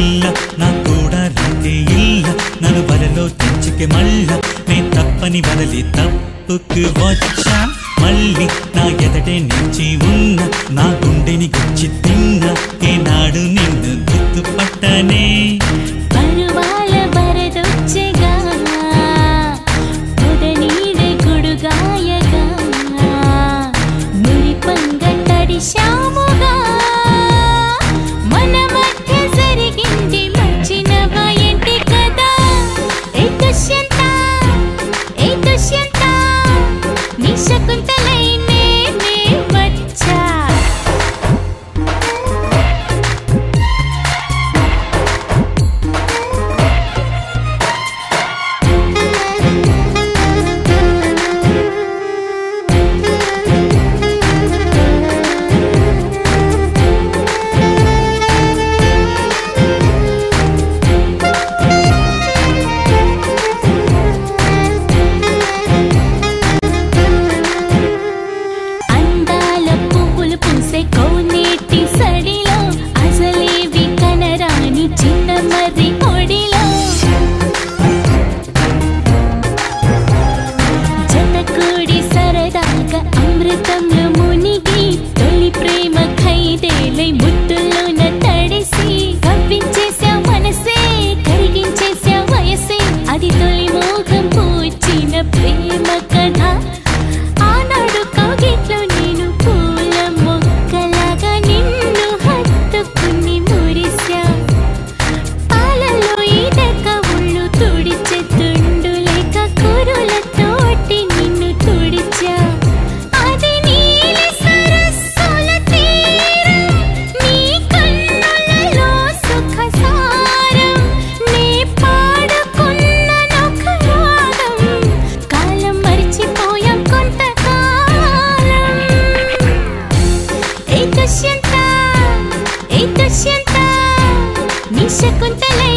పిల్ల నా కూడా రాకే ఇల్ల నన్ను వలలో తెంచుకే మళ్ళ నేను తప్పని వదలి తప్పుకు వచ్చా మళ్ళీ నా ఎదటే నిలిచి ఉన్న నా గుండెని గుచ్చి తిన్న ఏనాడు నిన్ను గుర్తుపట్టనే పరువాల వరదొచ్చగా పొదనీడే గుడుగాయగా మురిపంగ తడిశాముగా మన మధ్య జరిగింది మర్చినవ ఏంటి కదా ఏ దుష్యంత నీ శకుంతలై నేనే వచ్చా అమృతంలో మునిగి తొలి ప్రేమ ఖైదేలై ముద్దుల్లోన తడిసి కవ్వించేసా మనసే కరిగించేసా వయసే అది తొలి మోహం పూచిన ప్రేమ కథ ఆనాడు కౌగిట్లో నేను పూల మొక్కలాగా నిన్ను హత్తుకుని మురిసా పాలలో ఈదక ఒళ్ళు తుడిచే తుండు లేక కురులతోటి నిన్ను తుడిచా నీ శకుంతలై